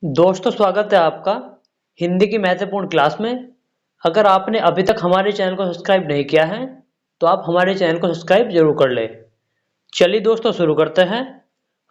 दोस्तों, स्वागत है आपका हिंदी की महत्वपूर्ण क्लास में। अगर आपने अभी तक हमारे चैनल को सब्सक्राइब नहीं किया है तो आप हमारे चैनल को सब्सक्राइब जरूर कर लें। चलिए दोस्तों, शुरू करते हैं।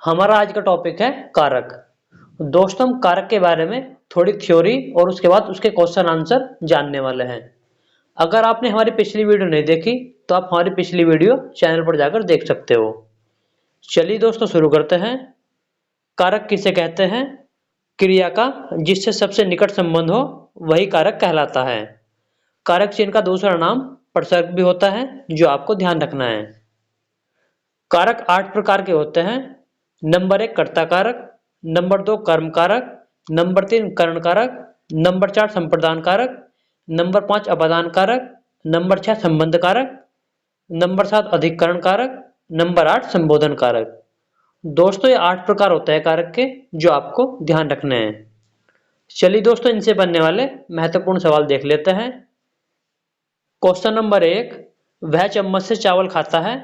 हमारा आज का टॉपिक है कारक। दोस्तों, हम कारक के बारे में थोड़ी थ्योरी और उसके बाद उसके क्वेश्चन आंसर जानने वाले हैं। अगर आपने हमारी पिछली वीडियो नहीं देखी तो आप हमारी पिछली वीडियो चैनल पर जाकर देख सकते हो। चलिए दोस्तों, शुरू करते हैं। कारक किसे कहते हैं? क्रिया का जिससे सबसे निकट संबंध हो वही कारक कहलाता है। कारक चिन्ह का दूसरा नाम प्रसर्ग भी होता है, जो आपको ध्यान रखना है। कारक 8 प्रकार के होते हैं। नंबर 1 कर्ता कारक, नंबर 2 कर्म कारक, नंबर 3 करण कारक, नंबर 4 संप्रदान कारक, नंबर 5 अपादान कारक, नंबर 6 संबंध कारक, नंबर 7 अधिकरण कारक, नंबर 8 संबोधन कारक। दोस्तों, ये 8 प्रकार होते हैं कारक के, जो आपको ध्यान रखने हैं। चलिए दोस्तों, इनसे बनने वाले महत्वपूर्ण सवाल देख लेते हैं। क्वेश्चन नंबर 1, वह चम्मच से चावल खाता है,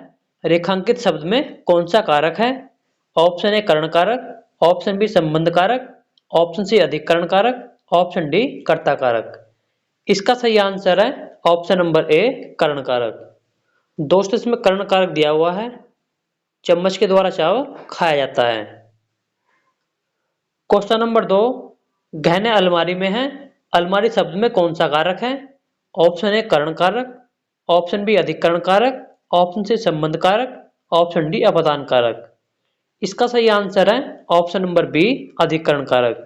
रेखांकित शब्द में कौन सा कारक है? ऑप्शन ए करण कारक, ऑप्शन बी संबंध कारक, ऑप्शन सी अधिकरण कारक, ऑप्शन डी कर्ता कारक। इसका सही आंसर है ऑप्शन नंबर ए करण कारक। दोस्तों, इसमें करण कारक दिया हुआ है। चम्मच के द्वारा चावल खाया जाता है। क्वेश्चन नंबर 2, गहने अलमारी में है, अलमारी शब्द में कौन सा कारक है? ऑप्शन ए करण कारक, ऑप्शन बी अधिकरण कारक, ऑप्शन सी संबंध कारक, ऑप्शन डी अपादान कारक। इसका सही आंसर है ऑप्शन नंबर बी अधिकरण कारक।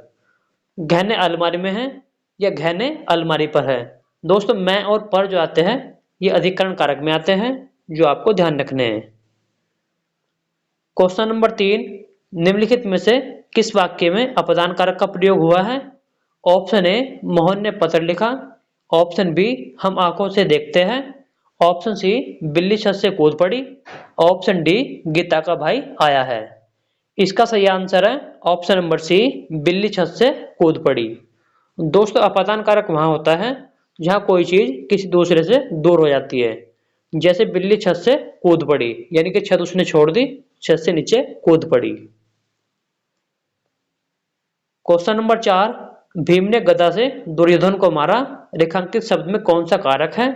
गहने अलमारी में है या गहने अलमारी पर है। दोस्तों, मैं और पर जो आते हैं ये अधिकरण कारक में आते हैं, जो आपको ध्यान रखने हैं। क्वेश्चन नंबर 3, निम्नलिखित में से किस वाक्य में अपादान कारक का प्रयोग हुआ है? ऑप्शन ए मोहन ने पत्र लिखा, ऑप्शन बी हम आंखों से देखते हैं, ऑप्शन सी बिल्ली छत से कूद पड़ी, ऑप्शन डी गीता का भाई आया है। इसका सही आंसर है ऑप्शन नंबर सी बिल्ली छत से कूद पड़ी। दोस्तों, अपादान कारक वहां होता है जहां कोई चीज किसी दूसरे से दूर हो जाती है। जैसे बिल्ली छत से कूद पड़ी, यानी कि छत उसने छोड़ दी, छत से नीचे कूद पड़ी। क्वेश्चन नंबर 4, भीम ने गदा से दुर्योधन को मारा, रेखांकित शब्द में कौन सा कारक है?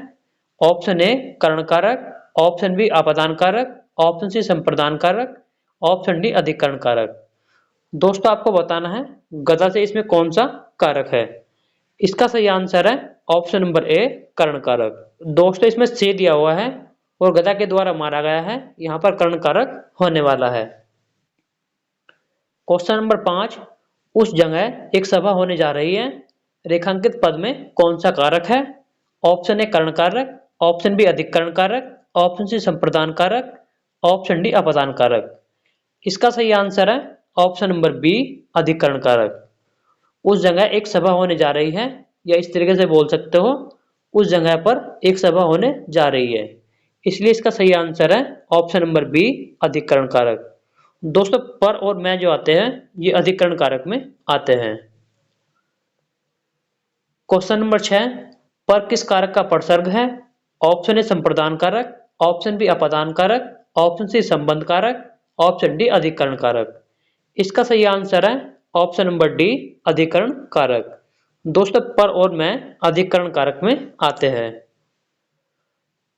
ऑप्शन ए करण कारक, ऑप्शन बी अपादान कारक, ऑप्शन सी संप्रदान कारक, ऑप्शन डी अधिकरण कारक। दोस्तों, आपको बताना है गदा से इसमें कौन सा कारक है। इसका सही आंसर है ऑप्शन नंबर ए करण कारक। दोस्तों, इसमें से दिया हुआ है और गदा के द्वारा मारा गया है, यहाँ पर कर्ण कारक होने वाला है। क्वेश्चन नंबर 5, उस जगह एक सभा होने जा रही है, रेखांकित पद में कौन सा कारक है? ऑप्शन ए कर्ण कारक, ऑप्शन बी अधिकरण कारक, ऑप्शन सी संप्रदान कारक, ऑप्शन डी अपादान कारक। इसका सही आंसर है ऑप्शन नंबर बी अधिकरण कारक। उस जगह एक सभा होने जा रही है, या इस तरीके से बोल सकते हो, उस जगह पर एक सभा होने जा रही है, इसलिए इसका सही आंसर है ऑप्शन नंबर बी अधिकरण कारक। दोस्तों, पर और मैं जो आते हैं ये अधिकरण कारक में आते हैं। क्वेश्चन नंबर 6, पर किस कारक का प्रसर्ग है? ऑप्शन ए संप्रदान कारक, ऑप्शन बी अपादान कारक, ऑप्शन सी संबंध कारक, ऑप्शन डी अधिकरण कारक। इसका सही आंसर है ऑप्शन नंबर डी अधिकरण कारक। दोस्तों, पर और मैं अधिकरण कारक में आते हैं।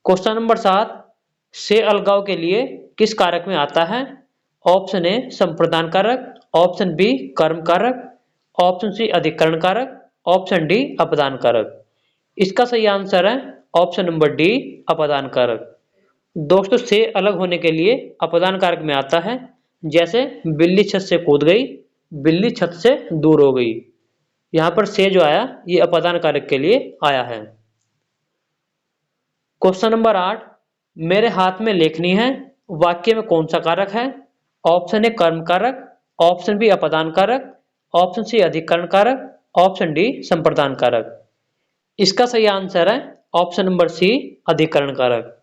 क्वेश्चन नंबर 7, से अलगाव के लिए किस कारक में आता है? ऑप्शन ए संप्रदान कारक, ऑप्शन बी कर्म कारक, ऑप्शन सी अधिकरण कारक, ऑप्शन डी अपादान कारक। इसका सही आंसर है ऑप्शन नंबर डी अपादान कारक। दोस्तों, से अलग होने के लिए अपादान कारक में आता है, जैसे बिल्ली छत से कूद गई, बिल्ली छत से दूर हो गई। यहां पर से जो आया ये अपादान कारक के लिए आया है। क्वेश्चन नंबर 8, मेरे हाथ में लेखनी है, वाक्य में कौन सा कारक है? ऑप्शन ए कर्म कारक, ऑप्शन बी अपादान कारक, ऑप्शन सी अधिकरण कारक, ऑप्शन डी संप्रदान कारक। इसका सही आंसर है ऑप्शन नंबर सी अधिकरण कारक।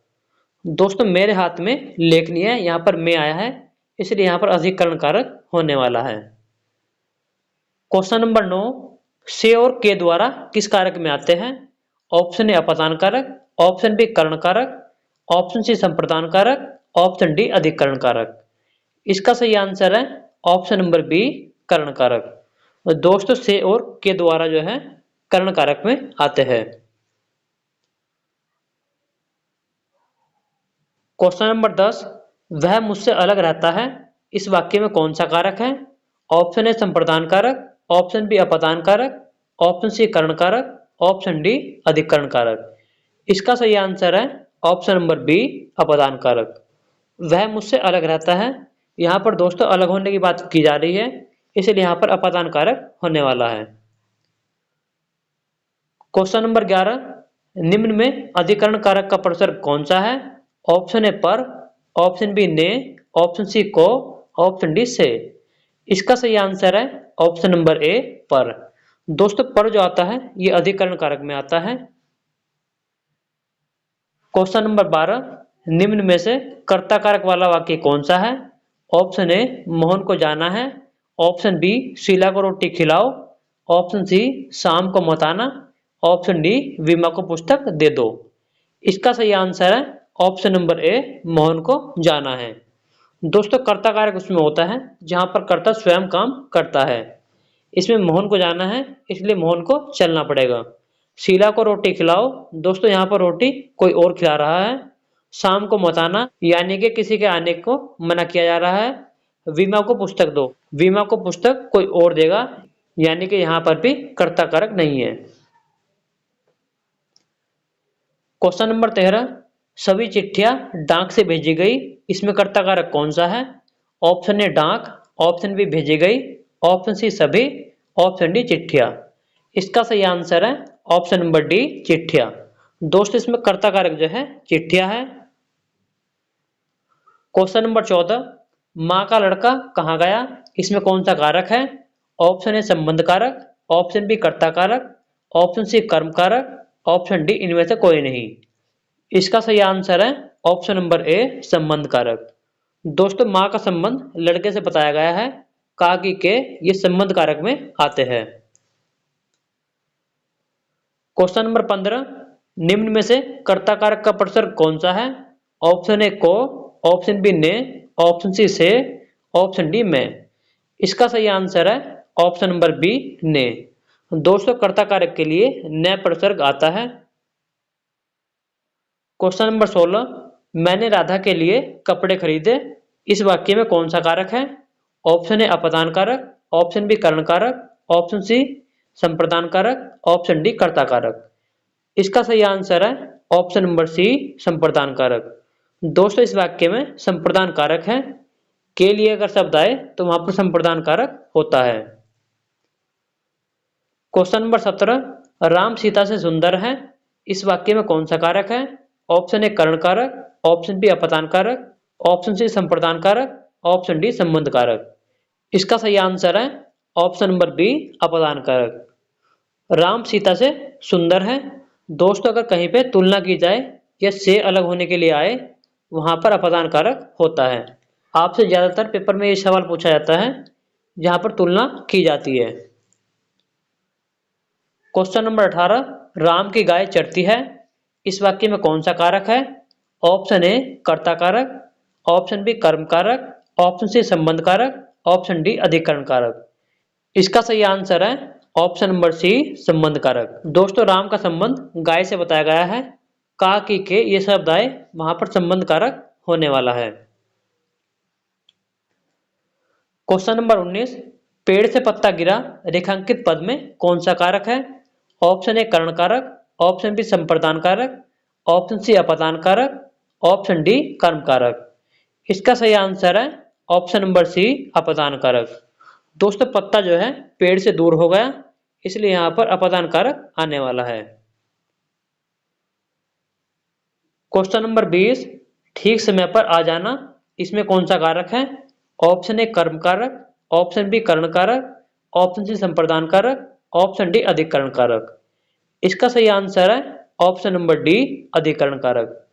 दोस्तों, मेरे हाथ में लेखनी है, यहां पर मैं आया है, इसलिए यहां पर अधिकरण कारक होने वाला है। क्वेश्चन नंबर 9, से और के द्वारा किस कारक में आते हैं? ऑप्शन ए अपादान कारक, ऑप्शन बी करण कारक, ऑप्शन सी संप्रदान कारक, ऑप्शन डी अधिकरण कारक। इसका सही आंसर है ऑप्शन नंबर बी करण कारक। दोस्तों से और के द्वारा जो है कर्ण कारक में आते हैं। क्वेश्चन नंबर 10, वह मुझसे अलग रहता है, इस वाक्य में कौन सा कारक है? ऑप्शन ए संप्रदान कारक, ऑप्शन बी अपादान कारक, ऑप्शन सी कर्ण कारक, ऑप्शन डी अधिकरण कारक। इसका सही आंसर है ऑप्शन नंबर बी अपादान कारक। वह मुझसे अलग रहता है, यहाँ पर दोस्तों अलग होने की बात की जा रही है, इसलिए यहाँ पर अपादान कारक होने वाला है। क्वेश्चन नंबर 11, निम्न में अधिकरण कारक का प्रसर्ग कौन सा है? ऑप्शन ए पर, ऑप्शन बी ने, ऑप्शन सी को, ऑप्शन डी से। इसका सही आंसर है ऑप्शन नंबर ए पर। दोस्तों पर जो आता है ये अधिकरण कारक में आता है। क्वेश्चन नंबर 12, निम्न में से कर्ता कारक वाला वाक्य कौन सा है? ऑप्शन ए मोहन को जाना है, ऑप्शन बी शीला को रोटी खिलाओ, ऑप्शन सी शाम को मत आना, ऑप्शन डी विमा को पुस्तक दे दो। इसका सही आंसर है ऑप्शन नंबर ए मोहन को जाना है। दोस्तों कर्ता कारक उसमें होता है जहां पर कर्ता स्वयं काम करता है। इसमें मोहन को जाना है इसलिए मोहन को चलना पड़ेगा। शीला को रोटी खिलाओ, दोस्तों यहाँ पर रोटी कोई और खिला रहा है। शाम को मत आना यानी कि किसी के आने को मना किया जा रहा है। विमा को पुस्तक दो, विमा को पुस्तक कोई और देगा यानी कि यहाँ पर भी कर्ता कारक नहीं है। क्वेश्चन नंबर 13, सभी चिट्ठियां डाक से भेजी गई, इसमें कर्ता कारक कौन सा है? ऑप्शन ए डाक, ऑप्शन बी भेजी गई, ऑप्शन सी सभी, ऑप्शन डी चिट्ठियां। इसका सही आंसर है ऑप्शन नंबर डी चिट्ठियां। दोस्तों इसमें कर्ता कारक जो है चिट्ठियां है। क्वेश्चन नंबर 14, माँ का लड़का कहाँ गया, इसमें कौन सा कारक है? ऑप्शन ए संबंध कारक, ऑप्शन बी कर्ता कारक, ऑप्शन सी कर्म कारक, ऑप्शन डी इनमें से कोई नहीं। इसका सही आंसर है ऑप्शन नंबर ए संबंध कारक। दोस्तों माँ का संबंध लड़के से बताया गया है, काकी के ये संबंध कारक में आते हैं। क्वेश्चन नंबर 15, निम्न में से कर्ता कारक का प्रसर्ग कौन सा है? ऑप्शन ए को, ऑप्शन बी ने, ऑप्शन सी से, ऑप्शन डी में। इसका सही आंसर है ऑप्शन नंबर बी ने। दोस्तों कर्ता कारक के लिए न प्रसर्ग आता है। क्वेश्चन नंबर 16, मैंने राधा के लिए कपड़े खरीदे, इस वाक्य में कौन सा कारक है? ऑप्शन ए अपादान कारक, ऑप्शन बी कर्ण कारक, ऑप्शन सी संप्रदान कारक, ऑप्शन डी कर्ता कारक। इसका सही आंसर है ऑप्शन नंबर सी संप्रदान कारक। दोस्तों इस वाक्य में संप्रदान कारक है, के लिए अगर शब्द आए तो वहां पर संप्रदान कारक होता है। क्वेश्चन नंबर 17, राम सीता से सुंदर है, इस वाक्य में कौन सा कारक है? ऑप्शन ए कर्ण कारक, ऑप्शन बी अपादान कारक, ऑप्शन सी संप्रदान कारक, ऑप्शन डी संबंध कारक। इसका सही आंसर है ऑप्शन नंबर बी अपादान कारक। राम सीता से सुंदर है, दोस्तों अगर कहीं पे तुलना की जाए या से अलग होने के लिए आए वहां पर अपादान कारक होता है। आपसे ज्यादातर पेपर में ये सवाल पूछा जाता है जहां पर तुलना की जाती है। क्वेश्चन नंबर 18, राम की गाय चरती है, इस वाक्य में कौन सा कारक है? ऑप्शन ए कर्ता कारक, ऑप्शन बी कर्म कारक, ऑप्शन सी संबंध कारक, ऑप्शन डी अधिकरण कारक। इसका सही आंसर है ऑप्शन नंबर सी संबंध कारक। दोस्तों राम का संबंध गाय से बताया गया है, का की के ये शब्द आए वहां पर संबंध कारक होने वाला है। क्वेश्चन नंबर 19, पेड़ से पत्ता गिरा रेखांकित पद में कौन सा कारक है? ऑप्शन ए कर्ण कारक, ऑप्शन बी संप्रदान कारक, ऑप्शन सी अपादान कारक, ऑप्शन डी कर्म कारक। इसका सही आंसर है ऑप्शन नंबर सी अपादान कारक। दोस्तों पत्ता जो है पेड़ से दूर हो गया इसलिए यहां पर अपादान कारक आने वाला है। क्वेश्चन नंबर 20, ठीक समय पर आ जाना, इसमें कौन सा कारक है? ऑप्शन ए कर्म कारक, ऑप्शन बी कर्ण कारक, ऑप्शन सी संप्रदान कारक, ऑप्शन डी अधिकरण कारक। इसका सही आंसर है ऑप्शन नंबर डी अधिकरण कारक।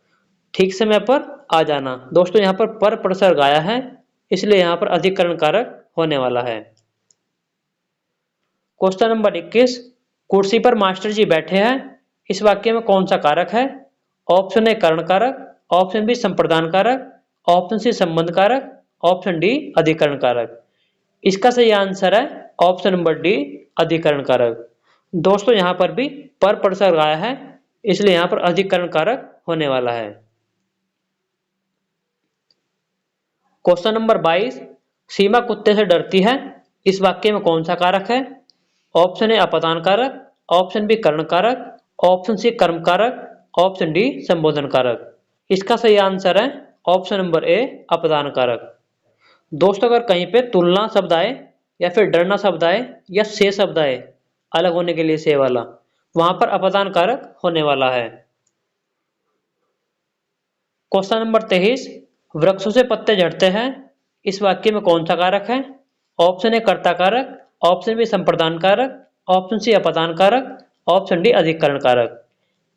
ठीक समय पर आ जाना, दोस्तों यहाँ पर प्रसर्ग आया है इसलिए यहाँ पर अधिकरण कारक होने वाला है। क्वेश्चन नंबर 21, कुर्सी पर मास्टर जी बैठे हैं, इस वाक्य में कौन सा कारक है? ऑप्शन ए कर्ण कारक, ऑप्शन बी संप्रदान कारक, ऑप्शन सी संबंध कारक, ऑप्शन डी अधिकरण कारक। इसका सही आंसर है ऑप्शन नंबर डी अधिकरण कारक। दोस्तों यहाँ पर भी पर प्रसर्ग आया है, इसलिए यहाँ पर अधिकरण कारक होने वाला है। क्वेश्चन नंबर 22, सीमा कुत्ते से डरती है, इस वाक्य में कौन सा कारक है? ऑप्शन ए अपादान कारक, ऑप्शन बी कर्ण कारक, ऑप्शन सी कर्म कारक, ऑप्शन डी संबोधन कारक। इसका सही आंसर है ऑप्शन नंबर ए अपादान कारक। दोस्तों अगर कहीं पे तुलना शब्द आए या फिर डरना शब्द आए या से शब्द आए अलग होने के लिए से वाला, वहां पर अपादान कारक होने वाला है। क्वेश्चन नंबर 23, वृक्षों से पत्ते झड़ते हैं, इस वाक्य में कौन सा कारक है? ऑप्शन ए कर्ता कारक, ऑप्शन बी संप्रदान कारक, ऑप्शन सी अपादान कारक, ऑप्शन डी अधिकरण कारक।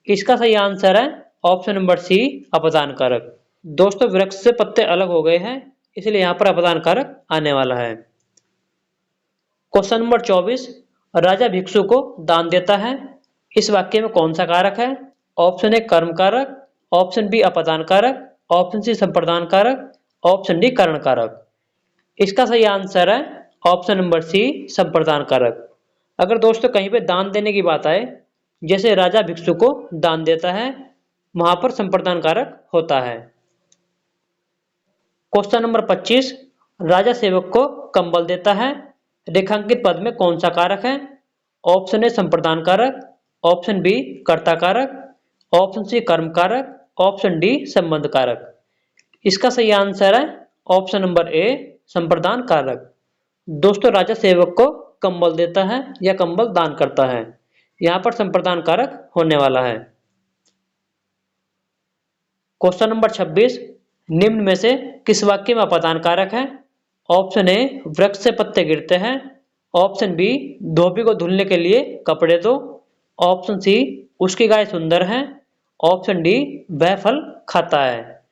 इसका सही आंसर है ऑप्शन नंबर सी अपादान कारक। दोस्तों वृक्ष से पत्ते अलग हो गए हैं, इसलिए यहाँ पर अपादान कारक आने वाला है। क्वेश्चन नंबर 24, राजा भिक्षु को दान देता है, इस वाक्य में कौन सा कारक है? ऑप्शन ए कर्म कारक, ऑप्शन बी अपादान कारक, ऑप्शन सी संप्रदान कारक, ऑप्शन डी कर्ण कारक। इसका सही आंसर है ऑप्शन नंबर सी संप्रदान कारक। अगर दोस्तों कहीं पे दान देने की बात आए, जैसे राजा भिक्षु को दान देता है, वहां पर संप्रदान कारक होता है। क्वेश्चन नंबर 25, राजा सेवक को कंबल देता है, रेखांकित पद में कौन सा कारक है? ऑप्शन ए संप्रदान कारक, ऑप्शन बी कर्ता कारक, ऑप्शन सी कर्म कारक, ऑप्शन डी संबंध कारक। इसका सही आंसर है ऑप्शन नंबर ए संप्रदान कारक। दोस्तों राजा सेवक को कंबल देता है या कंबल दान करता है, यहां पर संप्रदान कारक होने वाला है। क्वेश्चन नंबर 26, निम्न में से किस वाक्य में अपादान कारक है? ऑप्शन ए वृक्ष से पत्ते गिरते हैं, ऑप्शन बी धोबी को धुलने के लिए कपड़े दो, ऑप्शन सी उसकी गाय सुंदर है, ऑप्शन डी वह फल खाता है।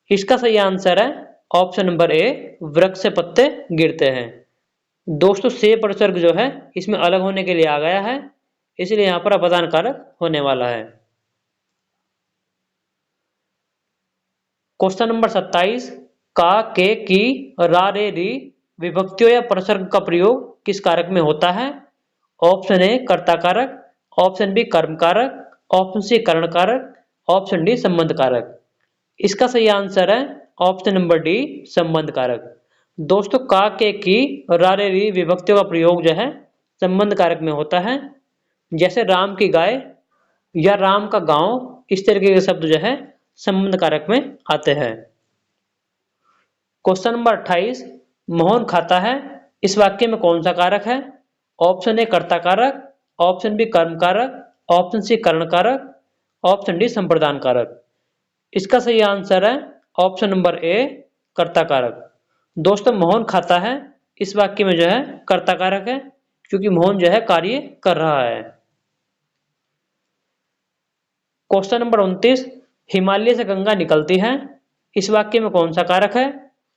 इसका सही आंसर है ऑप्शन नंबर ए वृक्ष से पत्ते गिरते हैं। दोस्तों से प्रसर्ग जो है इसमें अलग होने के लिए आ गया है, इसलिए यहाँ पर अपादान कारक होने वाला है। क्वेश्चन नंबर 27, का, के, की, रा, रे, री विभक्तियों या प्रसर्ग का प्रयोग किस कारक में होता है? ऑप्शन ए कर्ता कारक, ऑप्शन बी कर्म कारक, ऑप्शन सी कर्ण कारक, ऑप्शन डी संबंध कारक। इसका सही आंसर है ऑप्शन नंबर डी संबंध कारक। दोस्तों का, के, की, रा, रे, री विभक्तियों का प्रयोग जो है संबंध कारक में होता है, जैसे राम की गाय या राम का गांव, इस तरीके के शब्द जो है संबंध कारक में आते हैं। क्वेश्चन नंबर 28, मोहन खाता है, इस वाक्य में कौन सा कारक है? ऑप्शन ए कर्ता कारक, ऑप्शन बी कर्म कारक, ऑप्शन सी कर्ण कारक, ऑप्शन डी संप्रदान कारक। इसका सही आंसर है ऑप्शन नंबर ए कर्ता कारक। दोस्तों मोहन खाता है, इस वाक्य में जो है कर्ता कारक है, क्योंकि मोहन जो है कार्य कर रहा है। क्वेश्चन नंबर 29, हिमालय से गंगा निकलती है, इस वाक्य में कौन सा कारक है?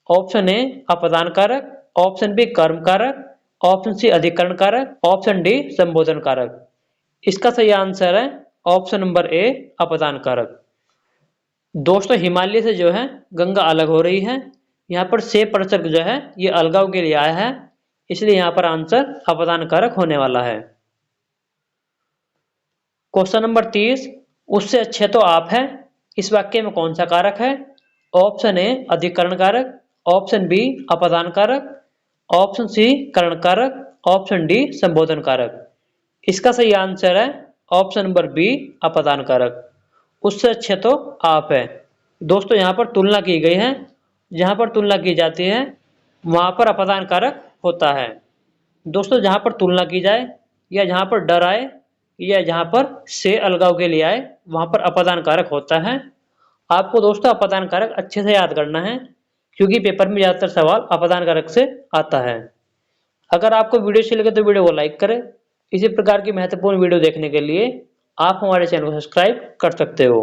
ऑप्शन ए अपादान कारक, ऑप्शन बी कर्म कारक, ऑप्शन सी अधिकरण कारक, ऑप्शन डी संबोधन कारक। इसका सही आंसर है ऑप्शन नंबर ए अपादान कारक। दोस्तों हिमालय से जो है गंगा अलग हो रही है, यहाँ पर से प्रसर्ग जो है ये अलगाव के लिए आया है, इसलिए यहाँ पर आंसर अपादान कारक होने वाला है। क्वेश्चन नंबर 30, उससे अच्छे तो आप हैं, इस वाक्य में कौन सा कारक है? ऑप्शन ए अधिकरण कारक, ऑप्शन बी अपादान कारक, ऑप्शन सी कर्ण कारक, ऑप्शन डी संबोधन कारक। इसका सही आंसर है ऑप्शन नंबर बी अपादान कारक। उससे अच्छे तो आप है। दोस्तों यहाँ पर तुलना की गई है, जहाँ पर तुलना की जाती है वहाँ पर अपादान कारक होता है। दोस्तों जहाँ पर तुलना की जाए या जहाँ पर डर आए या जहाँ पर से अलगाव के लिए आए वहाँ पर अपादान कारक होता है। आपको दोस्तों अपादान कारक अच्छे से याद करना है, क्योंकि पेपर में ज़्यादातर सवाल अपादान कारक से आता है। अगर आपको वीडियो अच्छी लगे तो वीडियो को लाइक करें। इसी प्रकार की महत्वपूर्ण वीडियो देखने के लिए आप हमारे चैनल को सब्सक्राइब कर सकते हो।